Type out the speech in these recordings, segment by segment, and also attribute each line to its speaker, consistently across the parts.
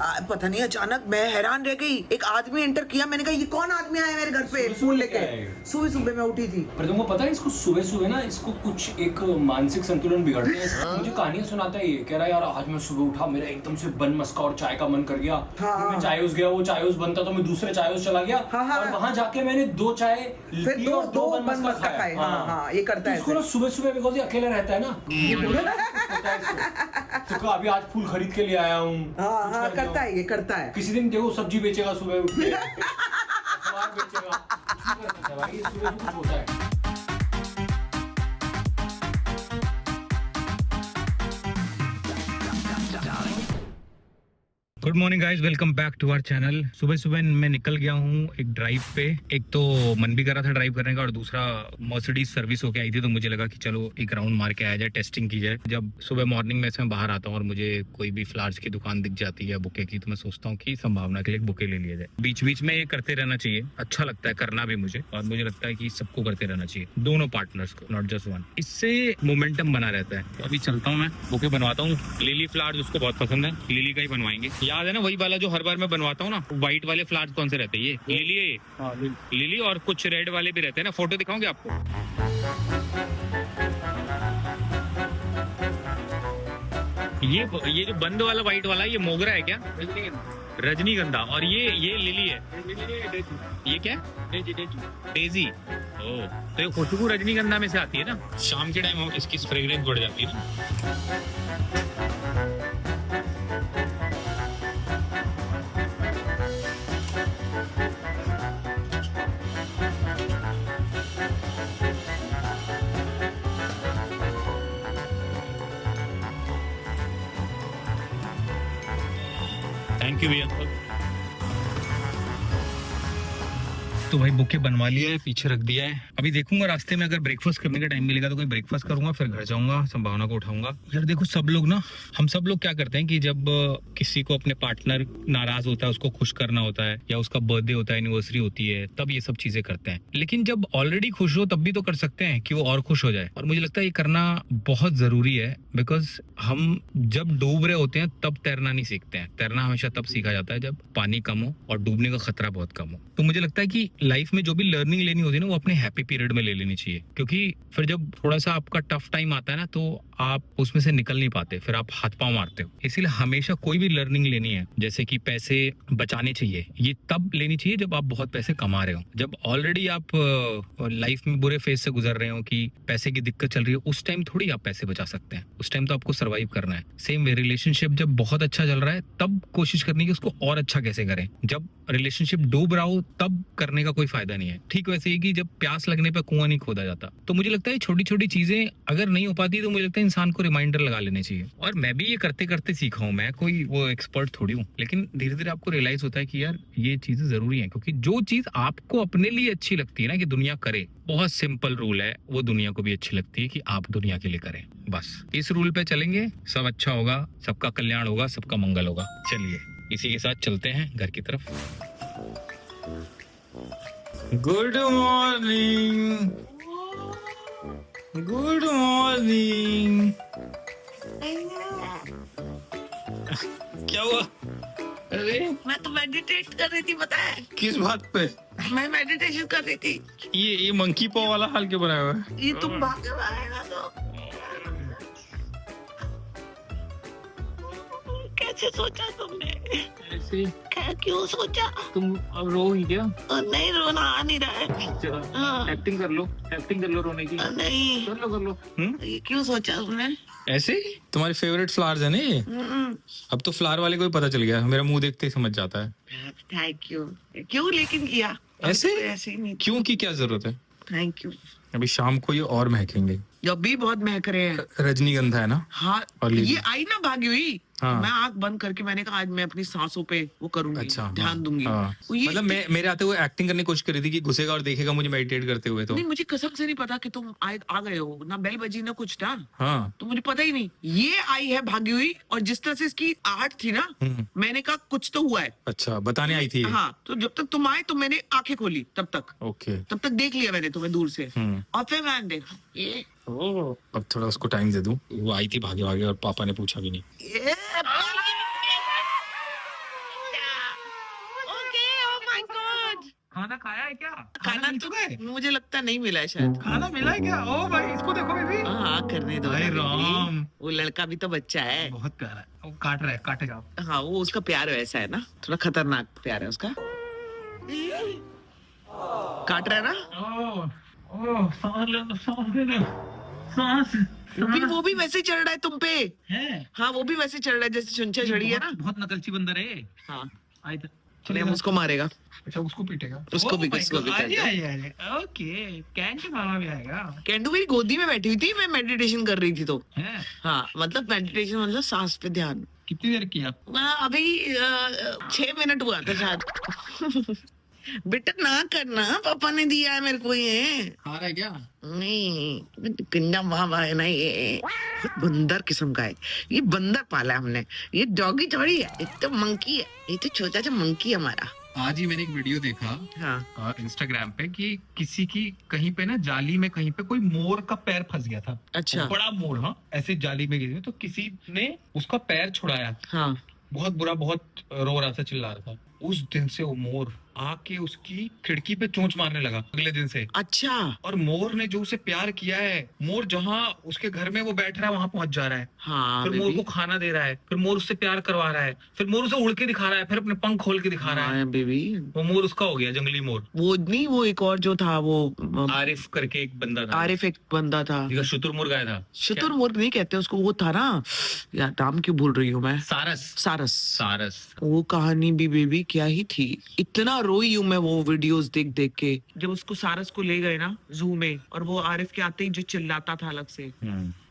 Speaker 1: पता नहीं, अचानक मैं हैरान रह गई। एक आदमी एंटर किया, मैंने कहा ये कौन आदमी आया मेरे घर पे फूल लेके। सुबह सुबह मैं उठी थी।
Speaker 2: पर तुमको पता है इसको सुबह सुबह ना इसको कुछ एक मानसिक संतुलन बिगड़ते हैं। मुझे कहानियां सुनाता है, ये कह रहा है यार आज मैं सुबह उठा, मेरा एकदम से बन मस्का और चाय का मन कर गया। मैं चाय गया, वो चाय बनता तो मैं दूसरे चाय चला गया और वहां जाके मैंने 2 चाय
Speaker 1: फिर दो बन मस्का खाए। हाँ, ये करता है
Speaker 2: इसको सुबह सुबह, बिकॉज ये अकेला रहता है ना। तो अभी आज फूल खरीद के लिए आया हूँ।
Speaker 1: हाँ, करता है, ये करता है।
Speaker 2: किसी दिन देखो सब्जी बेचेगा सुबह उठ के, अखबार बेचेगा, भाई ये सुबह कुछ होता है।
Speaker 3: Good morning guys, welcome back to our channel. सुबह सुबह मैं निकल गया हूँ एक ड्राइव पे। एक तो मन भी कर रहा था ड्राइव करने का, और दूसरा मर्सिडीज सर्विस होके आई थी, तो मुझे लगा कि चलो एक राउंड मार के आया जाए, टेस्टिंग की जाए। जब सुबह मॉर्निंग में से मैं बाहर आता हूँ और मुझे कोई भी फ्लावर्स की दुकान दिख जाती है बुके की, तो मैं सोचता हूँ कि संभावना के लिए बुके ले लिया जाए। बीच बीच में ये करते रहना चाहिए, अच्छा लगता है करना भी मुझे, और मुझे लगता है कि सबको करते रहना चाहिए, दोनों पार्टनर्स को, नॉट जस्ट वन। इससे मोमेंटम बना रहता है। तो अभी चलता हूँ, मैं बुके बनवाता हूँ। लिली फ्लावर्स उसको बहुत पसंद है, लिली का ही बनवाएंगे। याद है ना वही वाला जो हर बार मैं बनवाता हूँ ना, व्हाइट वाले फ्लावर्स कौन से रहते हैं? ये लिली है। हाँ, लिली, और कुछ रेड वाले भी रहते हैं ना। फोटो दिखाऊंगे आपको। ये जो बंद वाला व्हाइट वाला, ये मोगरा है क्या? रजनीगंधा। और ये लिली है। ये क्या? डेजी। ओह, तो ये खुशबू रजनीगंधा में से आती है ना। शाम के टाइम इसकी फ्रेग्रेंस बढ़ जाती है ना। थैंक यू भैया। तो भाई बुके बनवा लिया है, पीछे रख दिया है। अभी देखूंगा रास्ते में अगर ब्रेकफास्ट करने का टाइम मिलेगा तो कोई ब्रेकफास्ट करूंगा, फिर घर जाऊंगा, संभावना को उठाऊंगा। यार देखो, सब लोग ना, हम सब लोग क्या करते हैं कि जब किसी को अपने पार्टनर नाराज होता है, उसको खुश करना होता है, या उसका बर्थडे होता है, एनिवर्सरी होती है, तब ये सब चीजें करते हैं। लेकिन जब ऑलरेडी खुश हो तब भी तो कर सकते हैं कि वो और खुश हो जाए। और मुझे लगता है ये करना बहुत जरूरी है, बिकॉज हम जब डूब रहे होते हैं तब तैरना नहीं सीखते हैं। तैरना हमेशा तब सीखा जाता है जब पानी कम हो और डूबने का खतरा बहुत कम हो। तो मुझे लगता है कि लाइफ में जो भी लर्निंग लेनी होती है ना, वो अपने हैप्पी पीरियड में ले लेनी चाहिए, क्योंकि फिर जब थोड़ा सा आपका टफ टाइम आता है ना, तो आप उसमें से निकल नहीं पाते, फिर आप हाथ पांव मारते हो। इसीलिए हमेशा कोई भी लर्निंग लेनी है, जैसे कि पैसे बचाने चाहिए, ये तब लेनी चाहिए जब आप बहुत पैसे कमा रहे हो। जब ऑलरेडी आप लाइफ में बुरे फेज से गुजर रहे हो कि पैसे की दिक्कत चल रही है, उस टाइम थोड़ी आप पैसे बचा सकते हैं। उस टाइम तो आपको सर्वाइव करना है। सेम वे रिलेशनशिप जब बहुत अच्छा चल रहा है तब कोशिश करनी है कि उसको और अच्छा कैसे करें। जब रिलेशनशिप डूब रहा हो तब करने का कोई फायदा नहीं है। ठीक वैसे ही कि जब प्यास लगने पे कुआं नहीं खोदा जाता। तो मुझे लगता है छोटी छोटी चीजें अगर नहीं हो पाती तो मुझे लगता है इंसान को रिमाइंडर लगा लेने चाहिए। और मैं भी ये करते करते सीखा हूँ, मैं कोई वो एक्सपर्ट थोड़ी हूँ, लेकिन धीरे धीरे आपको रियलाइज होता है कि यार ये चीजें जरूरी है। क्योंकि जो चीज आपको अपने लिए अच्छी लगती है ना कि दुनिया करे, बहुत सिंपल रूल है, वो दुनिया को भी अच्छी लगती है कि आप दुनिया के लिए करें। बस इस रूल पे चलेंगे, सब अच्छा होगा, सबका कल्याण होगा, सबका मंगल होगा। चलिए इसी के साथ चलते हैं घर की तरफ। Good morning, good morning. क्या हुआ? अरे
Speaker 1: मैं तो मेडिटेट कर रही थी, पता है?
Speaker 3: किस बात पे?
Speaker 1: मैं मेडिटेशन कर रही थी।
Speaker 3: ये मंकी पॉ वाला हाल क्यों बनाया हुआ है?
Speaker 1: ये तुम भागे आएगा तो कैसे सोचा तुमने?
Speaker 3: ऐसे
Speaker 1: क्या, क्यों सोचा?
Speaker 3: तुम अब रो ही क्या?
Speaker 1: नहीं, रोना आ नहीं रहा है। हाँ।
Speaker 3: एक्टिंग कर लो रोने की।
Speaker 1: नहीं,
Speaker 3: कर लो।
Speaker 1: ये क्यों सोचा तुमने?
Speaker 3: ऐसे तुम्हारे फेवरेट फ्लावर्स है ना ये? अब तो फ्लावर वाले को भी पता चल गया, मेरा मुंह देखते ही समझ जाता है।
Speaker 1: Thank you. क्यों लेकिन किया?
Speaker 3: ऐसे
Speaker 1: ऐसे ही नहीं।
Speaker 3: क्यों की क्या जरूरत है?
Speaker 1: Thank you.
Speaker 3: अभी शाम को ये और महकेंगे।
Speaker 1: जो भी बहुत महक रहे हैं।
Speaker 3: रजनीगंधा है ना?
Speaker 1: हाँ,
Speaker 3: और
Speaker 1: ये आई ना भागी हुई।
Speaker 3: हाँ।
Speaker 1: मैं आंख बंद करके मैंने कहा आज मैं अपनी सांसों पे वो करूंगी।
Speaker 3: अच्छा,
Speaker 1: ध्यान दूंगी। ये
Speaker 3: मतलब मेरे आते हुए एक्टिंग करने की कोशिश कर रही थी कि घुसेगा और देखेगा मुझे मेडिटेट करते हुए। तो
Speaker 1: नहीं, मुझे कसम से नहीं पता कि तुम आ गए हो ना, बेल बजी ना कुछ था।
Speaker 3: हाँ,
Speaker 1: तो मुझे पता ही नहीं ये आई है भागी हुई, और जिस तरह से इसकी आहट थी ना, मैंने कहा कुछ तो हुआ है।
Speaker 3: अच्छा, बताने आई थी ये?
Speaker 1: हाँ, तो जब तक तुम आए तो मैंने आंखें खोली, तब तक देख लिया मैंने तुम्हें दूर से, और फिर मैंने देखा ये।
Speaker 3: अब थोड़ा उसको टाइम दे दूं। वो आई थी भागे भागे और पापा ने पूछा भी नहीं। खाना खाया है क्या?
Speaker 1: खाना
Speaker 3: मिल
Speaker 1: तो
Speaker 3: चुका है?
Speaker 1: मुझे लगता नहीं मिला है शायद।
Speaker 3: खाना मिला है क्या? ओ भाई इसको देखो बेबी।
Speaker 1: हाँ करने दो
Speaker 3: हाय
Speaker 1: ना बेबी।
Speaker 3: राम।
Speaker 1: वो लड़का भी तो बच्चा है।
Speaker 3: बहुत प्यारा है, वो काट रहा है, काटेगा।
Speaker 1: हाँ वो उसका प्यार वैसा है ना, थोड़ा खतरनाक प्यार है उसका। काट रहा है ना।
Speaker 3: ओह सांस ले लो, सांस ले लो, सांस।
Speaker 1: वो भी वैसे ही चढ़ रहा है तुम पे।
Speaker 3: है
Speaker 1: हाँ वो भी वैसे चढ़ रहा है जैसे चुनचा चढ़ी है ना।
Speaker 3: बहुत नकलची बंदर है।
Speaker 1: हाँ
Speaker 3: आई तो
Speaker 1: चलिए हम उसको मारेगा।
Speaker 3: अच्छा उसको पीटेगा,
Speaker 1: उसको भी
Speaker 3: Oh my
Speaker 1: उसको भी
Speaker 3: God,
Speaker 1: कर दो।
Speaker 3: आइए। ओके कैंट मामा भी आएगा।
Speaker 1: कैंडू मेरी गोदी में बैठी हुई थी, मैं मेडिटेशन कर रही थी तो।
Speaker 3: है
Speaker 1: हाँ मतलब मेडिटेशन मतलब सांस पे ध्यान।
Speaker 3: कितनी देर किया?
Speaker 1: अभी 6 मिनट हुआ था शायद। बेटा ना करना, पापा ने दिया है मेरे को ये।
Speaker 3: खा रहा है क्या?
Speaker 1: नहीं गंदा मामा है ना ये, बहुत बंदर किस्म का है ये। बंदर पाला है हमने, ये डॉगी थोड़ी है, ये तो मंकी है, ये तो छोटा सा मंकी है हमारा।
Speaker 3: आज ही मैंने एक वीडियो देखा
Speaker 1: हाँ
Speaker 3: इंस्टाग्राम पे कि किसी की कहीं पे ना जाली में कहीं पे कोई मोर का पैर फंस गया था।
Speaker 1: अच्छा।
Speaker 3: बड़ा मोर, हाँ ऐसे जाली में गिरी, तो किसी ने उसका पैर छुड़ाया।
Speaker 1: हाँ
Speaker 3: बहुत बुरा, बहुत रो रहा था, चिल्ला रहा था। उस दिन से वो मोर आके उसकी खिड़की पे चोंच मारने लगा अगले दिन से।
Speaker 1: अच्छा।
Speaker 3: और मोर ने जो उसे प्यार किया है, मोर जहाँ उसके घर में वो बैठ रहा है वहां पहुंच जा रहा है।
Speaker 1: हाँ
Speaker 3: फिर मोर को खाना दे रहा है, फिर मोर उससे प्यार करवा रहा है, फिर मोर उसे उड़ के दिखा रहा है, फिर अपने पंख खोल के दिखा रहा है।
Speaker 1: बेबी
Speaker 3: वो मोर उसका हो गया, जंगली मोर।
Speaker 1: वो नहीं, वो एक और जो था वो
Speaker 3: आरिफ करके एक बंदा था,
Speaker 1: आरिफ एक बंदा था,
Speaker 3: शुतुरमुर्ग आया था।
Speaker 1: शुतुरमुर्ग नहीं कहते उसको, वो था ना यार, नाम क्यों भूल रही हूँ मैं।
Speaker 3: सारस।
Speaker 1: सारस।
Speaker 3: सारस।
Speaker 1: वो कहानी भी बेबी क्या ही थी। इतना रोई हूँ मैं वो वीडियोस देख देख के। जब उसको सारस को ले गए ना जू में, और वो आरिफ के आते ही जो चिल्लाता था अलग से,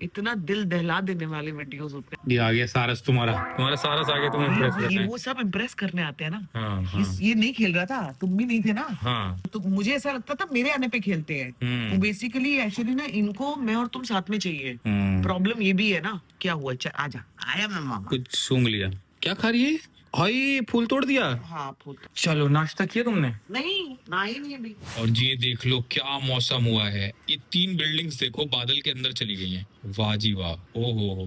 Speaker 1: इतना दिल दहला देने वाले वीडियोस होते हैं।
Speaker 3: ये आ गया सारस, तुम्हारा सारस आ गया, तुम्हें इम्प्रेस करना है।
Speaker 1: वो सब इम्प्रेस करने आते हैं ना।
Speaker 3: हाँ, हाँ,
Speaker 1: ये नहीं खेल रहा था, तुम भी नहीं थे ना।
Speaker 3: हाँ।
Speaker 1: तो मुझे ऐसा लगता था मेरे आने पे खेलते हैं। तो बेसिकली एक्चुअली ना इनको मैं और तुम साथ में चाहिए। प्रॉब्लम ये भी है ना। क्या हुआ, आजा। आया मैं मामा।
Speaker 3: कुछ सूंघ लिया। क्या खा रही है? हाय फूल तोड़ दिया।
Speaker 1: हाँ फूल।
Speaker 3: चलो नाश्ता किया तुमने?
Speaker 1: नहीं ना ही नहीं अभी।
Speaker 3: और ये देख लो क्या मौसम हुआ है। ये 3 बिल्डिंग्स देखो बादल के अंदर चली गई हैं। वाह जी वाह। ओहो,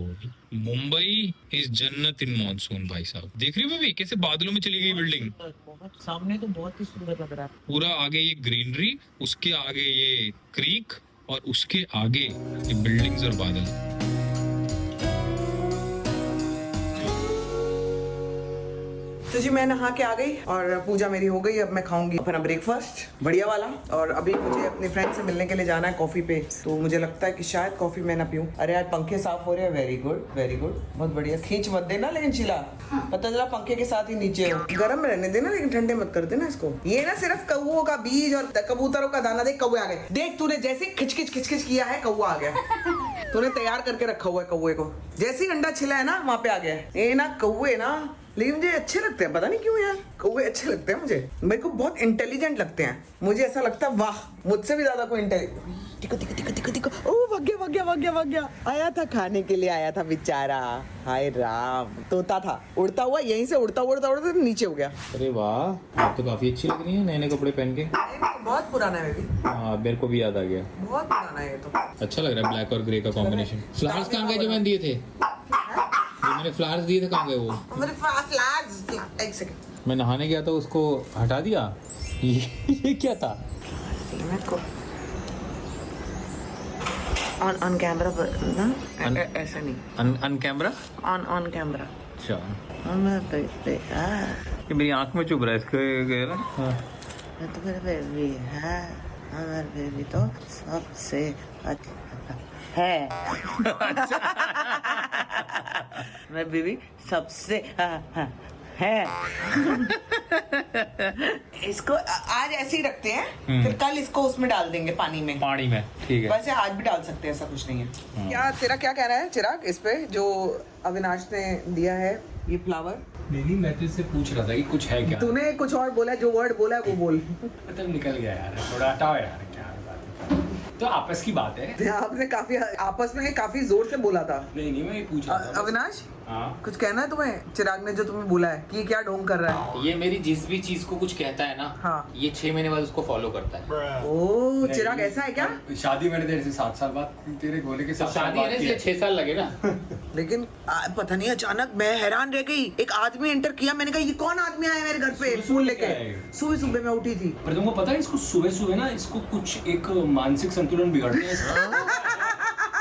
Speaker 3: मुंबई इज जन्नत इन मॉनसून। भाई साहब देख रही हो बेबी कैसे बादलों में चली गई बिल्डिंग।
Speaker 1: बहुत सामने तो बहुत ही सुंदर लग रहा है।
Speaker 3: पूरा आगे ये ग्रीनरी, उसके आगे ये क्रीक, और उसके आगे ये बिल्डिंग्स और बादल।
Speaker 1: तो जी मैं नहा के आ गई और पूजा मेरी हो गई। अब मैं खाऊंगी अपना ब्रेकफास्ट बढ़िया वाला। और अभी मुझे अपने फ्रेंड से मिलने के लिए जाना है कॉफी पे। तो मुझे लगता है कि शायद कॉफी मैं ना पीऊं। अरे यार पंखे साफ हो रहे हैं। वेरी गुड वेरी गुड, बहुत बढ़िया। खींच मत देना लेकिन चिल्ला, पता चला पंखे के साथ ही नीचे हो। गर्म रहने देना लेकिन ठंडे मत कर देना इसको। ये ना सिर्फ कौओं का बीज और कबूतरों का दाना। देख कौवे आ गए। देख तूने जैसे खिचखिच खिचखिच किया है, कौवा आ गया। तूने तैयार करके रखा हुआ है कौवे को। जैसे ही अंडा छिला है ना वहां पे आ गया है। ये ना कौवे ना, लेकिन मुझे अच्छे लगते हैं, पता नहीं क्यों यार। कौवे अच्छे लगते हैं मुझे, मेरे को बहुत इंटेलिजेंट लगते हैं। मुझे ऐसा लगता है वाह, मुझसे भी ज्यादा कोई टिको। ओ भाग गया। आया था खाने के लिए, आया था बेचारा। हाय राम, तोता था, उड़ता हुआ यहीं से उड़ता नीचे हो गया।
Speaker 4: अरे वाह, आप तो काफी अच्छी लग रही है नए नए कपड़े पहन के।
Speaker 1: बहुत पुराना है बेबी।
Speaker 4: हाँ मेरे को भी याद आ गया।
Speaker 1: बहुत पुराना है ये तो।
Speaker 4: अच्छा लग रहा है ब्लैक और ग्रे का कॉम्बिनेशन। फ्लावर्स कहाँ गए जो मैंने दिए थे? जो मैंने फ्लावर्स दिए थे कहाँ गए वो?
Speaker 1: मेरे फ्लावर्स, एक सेकंड।
Speaker 4: मैं नहाने गया था, उसको हटा दिया। ये क्या था?
Speaker 1: ऑन कैमरा पर ना, ऐसा नहीं।
Speaker 4: अन कैमरा?
Speaker 1: On camera.
Speaker 4: अच्छा, ये मेरी आंख में चुभ रहा है इसके ना।
Speaker 1: तो मेरा बेबी है, हमारा बेबी तो सबसे अच्छा है। मेरा बेबी सबसे है। इसको आज ऐसे ही रखते हैं, फिर कल इसको उसमें डाल देंगे पानी में।
Speaker 4: ठीक है।
Speaker 1: वैसे आज भी डाल सकते हैं, ऐसा कुछ नहीं है। क्या तेरा क्या कहना है चिराग इस पे जो अविनाश ने दिया है ये फ्लावर?
Speaker 2: नहीं मैं तो इससे पूछ रहा था कि कुछ है क्या।
Speaker 1: तूने कुछ और बोला, जो वर्ड बोला है वो बोल।
Speaker 2: मतलब निकल गया यार, थोड़ा हटाओ यार, क्या बात है। तो आपस की बात है।
Speaker 1: आपने काफी आपस में काफी जोर से बोला था।
Speaker 2: नहीं मैं ये पूछ रहा था
Speaker 1: अविनाश
Speaker 4: हाँ।
Speaker 1: कुछ कहना है तुम्हें? चिराग ने जो तुम्हें बोला है कि ये क्या ढोंग कर रहा है?
Speaker 4: ये मेरी जिस भी चीज को कुछ कहता है ना,
Speaker 1: हाँ।
Speaker 4: ये 6 महीने बाद उसको फॉलो करता है।
Speaker 1: ओ चिराग ऐसा है क्या?
Speaker 2: शादी मैंने तेरे से 7 साल बाद, तेरे बोले के 7 साल
Speaker 4: शादी
Speaker 2: बाद
Speaker 4: है
Speaker 2: की
Speaker 4: ना,
Speaker 2: है।
Speaker 4: 6 साल लगे ना।
Speaker 1: लेकिन पता नहीं अचानक मैं हैरान रह गई। एक आदमी एंटर किया, मैंने कहा ये कौन आदमी आया मेरे घर पे
Speaker 2: सुबह
Speaker 1: फूल
Speaker 2: क्या
Speaker 1: लेके?
Speaker 2: है?
Speaker 1: सुबह सुबह मैं उठी थी।
Speaker 2: पर तुमको पता है इसको सुबह सुबह ना, इसको कुछ एक मानसिक संतुलन बिगड़ता है इसका।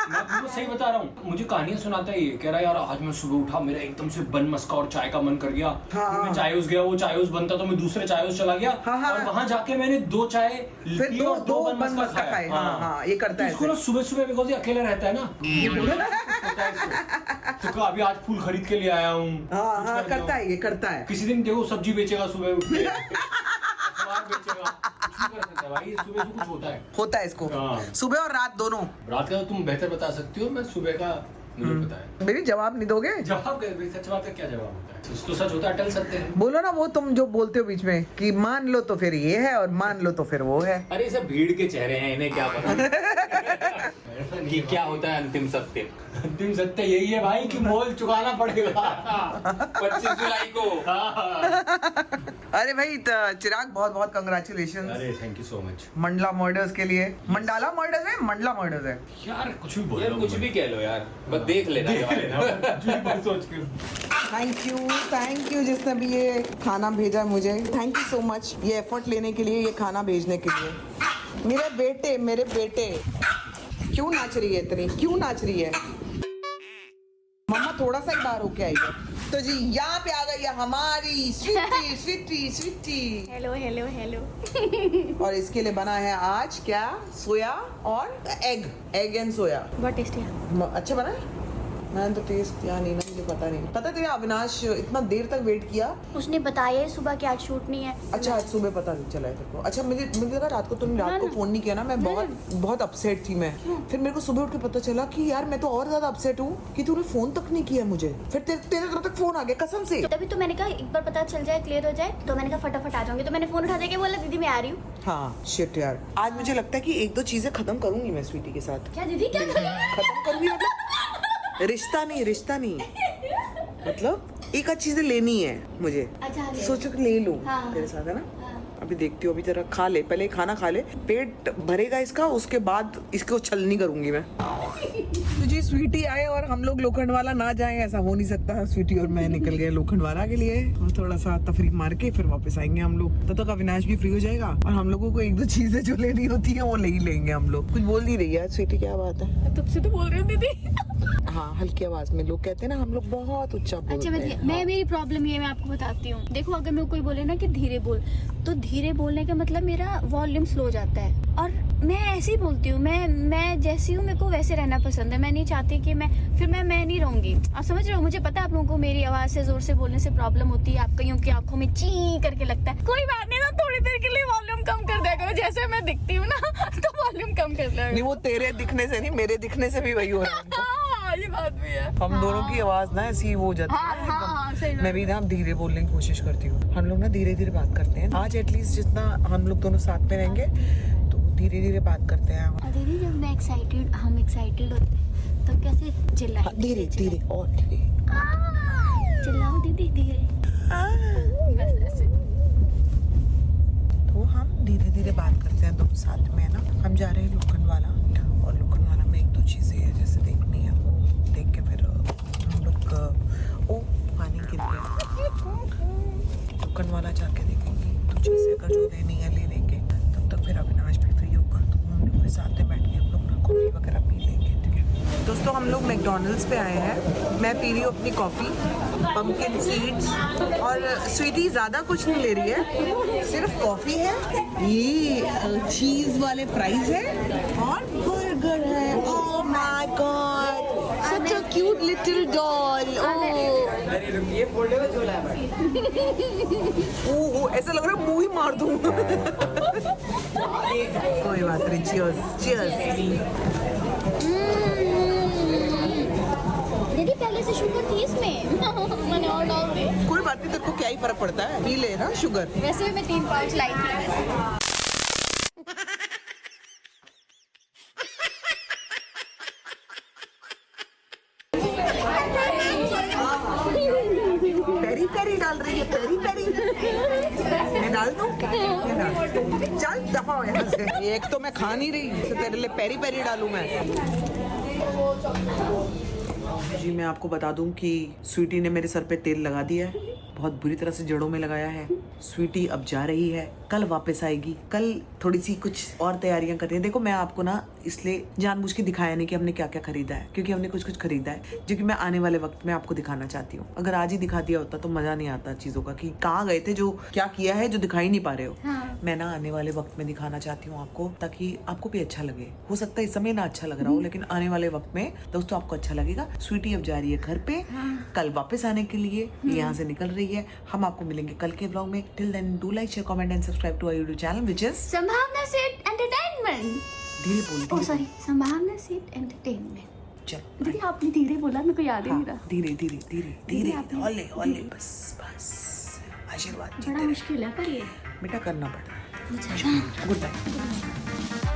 Speaker 2: मैं तुमको सही बता रहा हूँ, मुझे कहानियां सुनाता है ये, कह रहा है यार आज मैं सुबह उठा, मेरा एकदम से बन मस्का और चाय का मन कर गया।
Speaker 1: हाँ।
Speaker 2: फिर मैं चायोस गया, वो चायोस बनता तो मैं दूसरे चायोस चला गया।
Speaker 1: हाँ, हाँ।
Speaker 2: और वहां जाके मैंने 2 चाय
Speaker 1: फिर
Speaker 2: ली
Speaker 1: दो
Speaker 2: और 2 बन मस्का खाए।
Speaker 1: हाँ, ये करता है
Speaker 2: इसको ना सुबह सुबह, बिकॉज ये अकेला रहता है ना, पता है इसको। तो अभी आज फूल खरीद के ले आया हूँ।
Speaker 1: हाँ करता है, ये करता है।
Speaker 2: किसी दिन देखो सब्जी बेचेगा सुबह उठ के, अखबार बेचेगा, कुछ भी कर सकता है भाई, सुबह से कुछ होता है
Speaker 1: इसको
Speaker 2: हाँ।
Speaker 1: सुबह और रात दोनों।
Speaker 2: रात का तो तुम बेहतर बता सकती हो, मैं सुबह का मुझे पता है।
Speaker 1: मेरी जवाब नहीं दोगे?
Speaker 2: जवाब सच बात का क्या जवाब होता है? तो सच होता है, अटल सत्य है।
Speaker 1: बोलो ना वो तुम जो बोलते हो बीच में कि मान लो तो फिर ये है और मान लो तो फिर वो है।
Speaker 4: अरे ये सब भीड़ के चेहरे हैं, इन्हें क्या पता कि क्या होता है अंतिम सत्य।
Speaker 2: अंतिम सत्य यही है भाई कि मोल चुकाना पड़ेगा
Speaker 4: 25 जुलाई को।
Speaker 1: अरे भाई चिराग बहुत बहुत कंग्रेचुलेशन
Speaker 2: अरे thank you so much
Speaker 1: Mandla murders के लिए। मंडाला मर्डर्स है, मंडला मर्डर्स है।
Speaker 2: यार, कुछ भी बोल
Speaker 4: यार
Speaker 2: रहा
Speaker 4: कुछ
Speaker 2: हूँ
Speaker 4: भी कह लो यार, बस देख लेना
Speaker 2: मैं। सोच के
Speaker 1: थैंक यू जिसने भी ये खाना भेजा मुझे। थैंक यू सो मच ये एफर्ट लेने के लिए, ये खाना भेजने के लिए। मेरे बेटे क्यों नाच रही है इतनी, क्यों नाच रही है? मम्मा थोड़ा सा ही बाहर होके आई है। तो जी यहाँ पे आ गई है हमारी स्वीटी।
Speaker 5: Hello hello hello.
Speaker 1: और इसके लिए बना है आज क्या? सोया और एग एंड सोया।
Speaker 5: बहुत टेस्टी है।
Speaker 1: अच्छा बना है? मैंने तो टेस्ट किया नहीं ना, मुझे पता नहीं। पता तेरे अविनाश इतना देर तक वेट किया।
Speaker 5: उसने बताया है सुबह कि आज शूट नहीं है।
Speaker 1: अच्छा आज सुबह पता नहीं चला है तेरे को? अच्छा मुझे लगा रात को तुमने रात को फोन नहीं किया ना, मैं बहुत अपसेट थी मैं। फिर मेरे को सुबह उठ के पता चला कि यार मैं तो और ज्यादा अपसेट हूँ कि तूने फोन तक नहीं किया मुझे। फिर तेरे तरफ तक फोन आ गया कसम से।
Speaker 5: तभी तो मैंने कहा एक बार पता चल जाए, क्लियर हो जाए, तो मैंने कहा फटाफट आ जाऊंगी। तो मैंने फोन उठा के बोला दीदी मैं आ रही हूँ।
Speaker 1: हाँ शिट यार, आज मुझे लगता है कि 1-2 चीजें खत्म करूंगी मैं स्वीटी के साथ।
Speaker 5: क्या दीदी क्या
Speaker 1: खत्म करूंगी मतलब रिश्ता नहीं मतलब एक आध चीजें लेनी है मुझे।
Speaker 5: अच्छा
Speaker 1: सोचो कि ले लूं
Speaker 5: हाँ।
Speaker 1: तेरे साथ, है ना?
Speaker 5: हाँ।
Speaker 1: अभी देखती हूँ, अभी जरा खा ले, पहले खाना खा ले, पेट भरेगा इसका, उसके बाद इसको छल नहीं करूंगी मैं। तो जी स्वीटी आए और हम लोग लोखंडवाला ना जाएं, ऐसा हो नहीं सकता। स्वीटी और मैं निकल गए लोखंडवाला के लिए और थोड़ा सा तफरीक मार के फिर वापस आएंगे हम लोग। तब तक अविनाश भी फ्री हो जाएगा और हम लोगों को 1-2 चीजें जो लेनी होती है वो ले ही लेंगे हम लोग। कुछ बोल नहीं रही है स्वीटी, क्या बात है?
Speaker 5: तब से तो बोल रही हूँ दीदी।
Speaker 1: हाँ हल्की आवाज में, लोग कहते हैं ना हम लोग बहुत उच्चा बोलते
Speaker 5: अच्छा
Speaker 1: हैं।
Speaker 5: मैं मेरी प्रॉब्लम ये मैं आपको बताती हूँ। देखो अगर मेरे को कोई बोले ना कि धीरे बोल, तो धीरे बोलने का मतलब मेरा वॉल्यूम स्लो हो जाता है और मैं ऐसे ही बोलती हूँ। मैं जैसी हूँ मेरे को वैसे रहना पसंद है। मैं नहीं चाहती कि मैं नहीं रहूंगी। आप समझ रहे हो? मुझे पता है आप लोगों को मेरी आवाज से जोर से बोलने से प्रॉब्लम होती है, आप कईयों की आंखों में ची करके लगता है। कोई बात नहीं ना, थोड़ी देर के लिए वॉल्यूम कम कर दिया करो। जैसे मैं दिखती हूँ ना तो वॉल्यूम कम कर दिया
Speaker 1: नहीं, वो तेरे दिखने से नहीं, मेरे दिखने से भी वही हो रहा है।
Speaker 5: हाँ ये बात भी है।
Speaker 1: हम दोनों की आवाज ना ऐसी वो हो जाती है
Speaker 5: हाँ, हाँ, हाँ, सही बात।
Speaker 1: मैं भी ना धीरे बोलने की कोशिश करती हूँ। हम लोग ना धीरे धीरे बात करते हैं। आज एटलीस्ट जितना हम लोग दोनों साथ में रहेंगे तो धीरे धीरे बात करते हैं।
Speaker 5: और दीदी जब हम एक्साइटेड होते हैं तो कैसे चिल्लाएं?
Speaker 1: हाँ, धीरे धीरे और धीरे
Speaker 5: चिल्लाओ दीदी धीरे। बस ऐसे।
Speaker 1: तो हम धीरे धीरे बात करते हैं दोनों साथ में, है ना? हम जा रहे हैं लोखंडवाला और लोखंडवाला में 1-2 चीजें हैं जैसे देखनी है, वो देख के फिर हम लोग ओ पानी गिर गया, लोखंडवाला जाके देखेंगे। तो चीजें अगर जो लेनी है ले लेंगे। तब तक फिर अविनाश भी फ्री होगा तो हम लोग फिर साथ में बैठ के हम लोग ना कॉफी वगैरह पी लेंगे। ठीक है दोस्तों, हम लोग मैकडोनल्ड्स पे आए हैं। मैं पी रही हूँ अपनी कॉफी, पंपकिन सीड्स, और स्वीटी ज़्यादा कुछ नहीं ले रही है, सिर्फ कॉफ़ी है, ये चीज़ वाले फ्राइज है और बर्गर है। Oh my God, such a cute little doll.
Speaker 6: ये फोल्डेबल झोला है।
Speaker 1: ओह ऐसा लग रहा है मुंह ही मार दूँ। कोई बात नहीं, चीयर्स चीयर्स।
Speaker 5: दीदी पहले से शुगर थी इसमें। मैंने और डाल दी।
Speaker 1: कोई बात नहीं, तेरे को क्या ही फर्क पड़ता है, पी ले ना शुगर।
Speaker 5: वैसे भी मैं 3 पाउच लाई थी।
Speaker 1: पेरी डाल रही है, पेरी पेरी। मैं डाल दूं? चल दफा हो यहाँ से। एक तो मैं खा नहीं रही, तो तेरे लिए पेरी पेरी डालूं मैं। जी मैं आपको बता दूं कि स्वीटी ने मेरे सर पे तेल लगा दिया है, बहुत बुरी तरह से जड़ों में लगाया है। स्वीटी अब जा रही है, कल वापस आएगी। कल थोड़ी सी कुछ और तैयारियां कर रही है। देखो मैं आपको ना इसलिए जानबूझ के दिखाया नहीं कि हमने क्या क्या खरीदा है, क्योंकि हमने कुछ कुछ खरीदा है जो कि मैं आने वाले वक्त में आपको दिखाना चाहती हूँ। अगर आज ही दिखा दिया होता तो मजा नहीं आता चीजों का, कि कहाँ गए थे, जो क्या किया है, जो दिखा ही नहीं पा रहे हो।
Speaker 5: हाँ।
Speaker 1: मैं ना आने वाले वक्त में दिखाना चाहती हूँ आपको, ताकि आपको भी अच्छा लगे। हो सकता है इस समय ना अच्छा लग रहा हो, लेकिन आने वाले वक्त में दोस्तों आपको अच्छा लगेगा। स्वीटी अब जा रही है घर पे, कल वापस आने के लिए यहाँ से निकल रही है। हम आपको मिलेंगे कल के ब्लॉग में। Till then do like, share, comment and subscribe to our YouTube channel which is
Speaker 5: Sambhavna set entertainment.
Speaker 1: धीरे बोल,
Speaker 5: oh sorry, Sambhavna set entertainment.
Speaker 1: चल
Speaker 5: दीदी आपने धीरे बोला, मेरे को याद ही नहीं रहा।
Speaker 1: धीरे धीरे धीरे धीरे, ओले ओले, बस बस, आशीर्वाद
Speaker 5: बड़ा मुश्किल है पर ये
Speaker 1: बेटा करना पड़ता है।
Speaker 5: अच्छा।
Speaker 1: Good night.